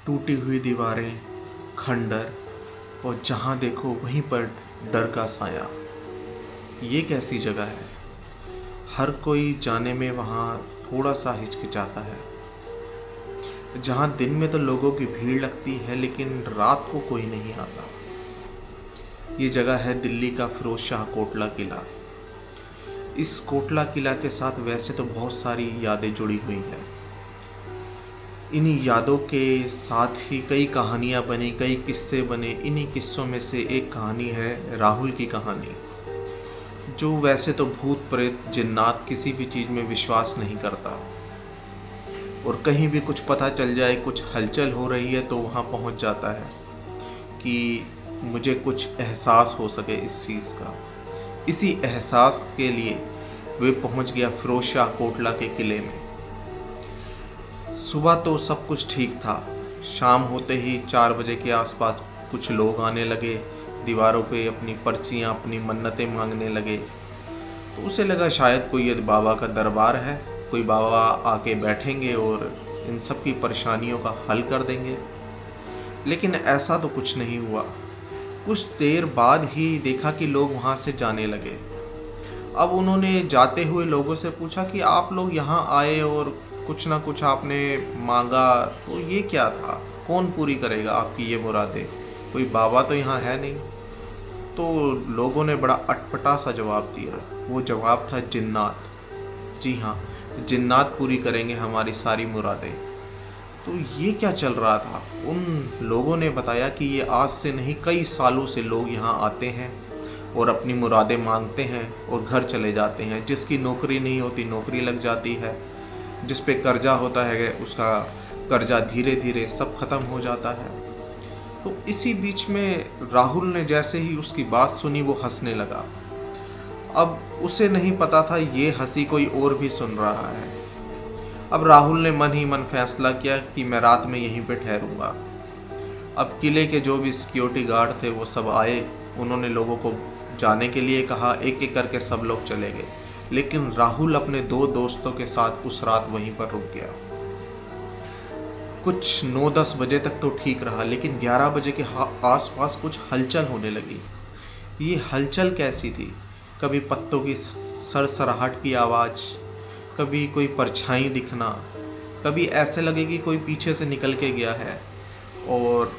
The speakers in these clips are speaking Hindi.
टूटी हुई दीवारें, खंडर और जहाँ देखो वहीं पर डर का साया। ये कैसी जगह है? हर कोई जाने में वहाँ थोड़ा सा हिचकिचाता है। जहाँ दिन में तो लोगों की भीड़ लगती है लेकिन रात को कोई नहीं आता। ये जगह है दिल्ली का फिरोज शाह कोटला किला। इस कोटला किला के साथ वैसे तो बहुत सारी यादें जुड़ी हुई हैं। इन्हीं यादों के साथ ही कई कहानियाँ बनी, कई किस्से बने। इन्हीं किस्सों में से एक कहानी है राहुल की कहानी, जो वैसे तो भूत प्रेत जिन्नात किसी भी चीज़ में विश्वास नहीं करता, और कहीं भी कुछ पता चल जाए, कुछ हलचल हो रही है, तो वहाँ पहुँच जाता है कि मुझे कुछ एहसास हो सके इस चीज़ का। इसी एहसास के लिए वे पहुँच गया फिरोज शाह कोटला के किले में। सुबह तो सब कुछ ठीक था। शाम होते ही 4 बजे के आसपास कुछ लोग आने लगे, दीवारों पे अपनी पर्चियाँ, अपनी मन्नतें मांगने लगे। तो उसे लगा शायद कोई ये बाबा का दरबार है, कोई बाबा आके बैठेंगे और इन सब की परेशानियों का हल कर देंगे। लेकिन ऐसा तो कुछ नहीं हुआ। कुछ देर बाद ही देखा कि लोग वहाँ से जाने लगे। अब उन्होंने जाते हुए लोगों से पूछा कि आप लोग यहाँ आए और कुछ ना कुछ आपने मांगा, तो ये क्या था? कौन पूरी करेगा आपकी ये मुरादें? कोई बाबा तो यहाँ है नहीं। तो लोगों ने बड़ा अटपटा सा जवाब दिया। वो जवाब था जिन्नात। जी हाँ, जिन्नात पूरी करेंगे हमारी सारी मुरादें। तो ये क्या चल रहा था? उन लोगों ने बताया कि ये आज से नहीं, कई सालों से लोग यहाँ आते हैं और अपनी मुरादें मांगते हैं और घर चले जाते हैं। जिसकी नौकरी नहीं होती नौकरी लग जाती है, जिस पे कर्जा होता है उसका कर्जा धीरे धीरे सब खत्म हो जाता है। तो इसी बीच में राहुल ने जैसे ही उसकी बात सुनी वो हंसने लगा। अब उसे नहीं पता था ये हंसी कोई और भी सुन रहा है। अब राहुल ने मन ही मन फैसला किया कि मैं रात में यहीं पे ठहरूंगा। अब किले के जो भी सिक्योरिटी गार्ड थे वो सब आए, उन्होंने लोगों को जाने के लिए कहा। एक एक करके सब लोग चले गए, लेकिन राहुल अपने 2 दोस्तों के साथ उस रात वहीं पर रुक गया। कुछ 9-10 बजे तक तो ठीक रहा, लेकिन 11 बजे के आसपास कुछ हलचल होने लगी। ये हलचल कैसी थी? कभी पत्तों की सरसराहट की आवाज़, कभी कोई परछाई दिखना, कभी ऐसे लगे कि कोई पीछे से निकल के गया है। और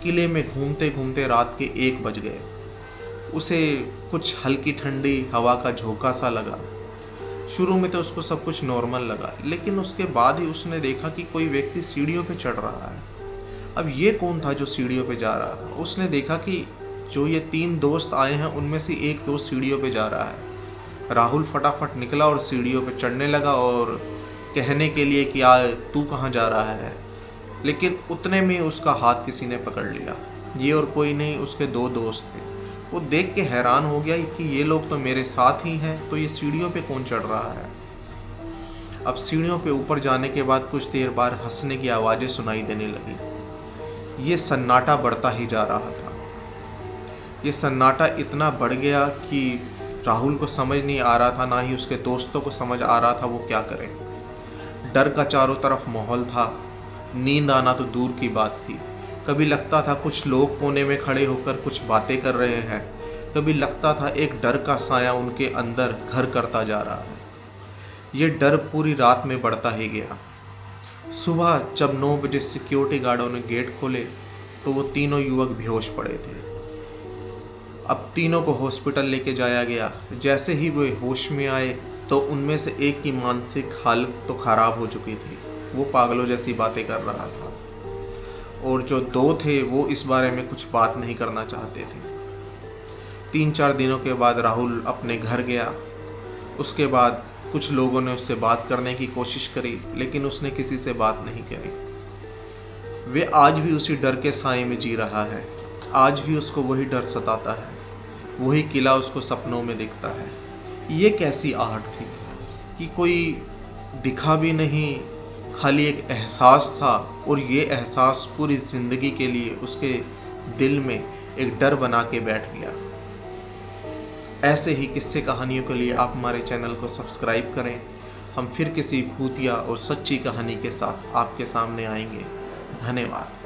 किले में घूमते घूमते रात के 1 बज गए। उसे कुछ हल्की ठंडी हवा का झोंका सा लगा। शुरू में तो उसको सब कुछ नॉर्मल लगा, लेकिन उसके बाद ही उसने देखा कि कोई व्यक्ति सीढ़ियों पे चढ़ रहा है। अब ये कौन था जो सीढ़ियों पे जा रहा था? उसने देखा कि जो ये 3 दोस्त आए हैं उनमें से एक दोस्त सीढ़ियों पे जा रहा है। राहुल फटाफट निकला और सीढ़ियों पे चढ़ने लगा और कहने के लिए कि तू कहाँ जा रहा है, लेकिन उतने में उसका हाथ किसी ने पकड़ लिया। ये और कोई नहीं, उसके 2 दोस्त थे। वो देख के हैरान हो गया कि ये लोग तो मेरे साथ ही हैं, तो ये सीढ़ियों पे कौन चढ़ रहा है? अब सीढ़ियों पे ऊपर जाने के बाद कुछ देर बाद हंसने की आवाज़ें सुनाई देने लगी। ये सन्नाटा बढ़ता ही जा रहा था। ये सन्नाटा इतना बढ़ गया कि राहुल को समझ नहीं आ रहा था, ना ही उसके दोस्तों को समझ आ रहा था वो क्या करें। डर का चारों तरफ माहौल था। नींद आना तो दूर की बात थी। कभी लगता था कुछ लोग कोने में खड़े होकर कुछ बातें कर रहे हैं, कभी लगता था एक डर का साया उनके अंदर घर करता जा रहा है। ये डर पूरी रात में बढ़ता ही गया। सुबह जब 9 बजे सिक्योरिटी गार्डों ने गेट खोले तो वो तीनों युवक बेहोश पड़े थे। अब तीनों को हॉस्पिटल लेके जाया गया। जैसे ही वे होश में आए तो उनमें से एक की मानसिक हालत तो खराब हो चुकी थी, वो पागलों जैसी बातें कर रहा था, और जो 2 थे वो इस बारे में कुछ बात नहीं करना चाहते थे। 3-4 दिनों के बाद राहुल अपने घर गया। उसके बाद कुछ लोगों ने उससे बात करने की कोशिश करी, लेकिन उसने किसी से बात नहीं करी। वे आज भी उसी डर के साए में जी रहा है। आज भी उसको वही डर सताता है, वही किला उसको सपनों में दिखता है। ये कैसी आहट थी कि कोई दिखा भी नहीं, खाली एक एहसास था, और ये एहसास पूरी ज़िंदगी के लिए उसके दिल में एक डर बना के बैठ गया। ऐसे ही किस्से कहानियों के लिए आप हमारे चैनल को सब्सक्राइब करें। हम फिर किसी भूतिया और सच्ची कहानी के साथ आपके सामने आएंगे। धन्यवाद।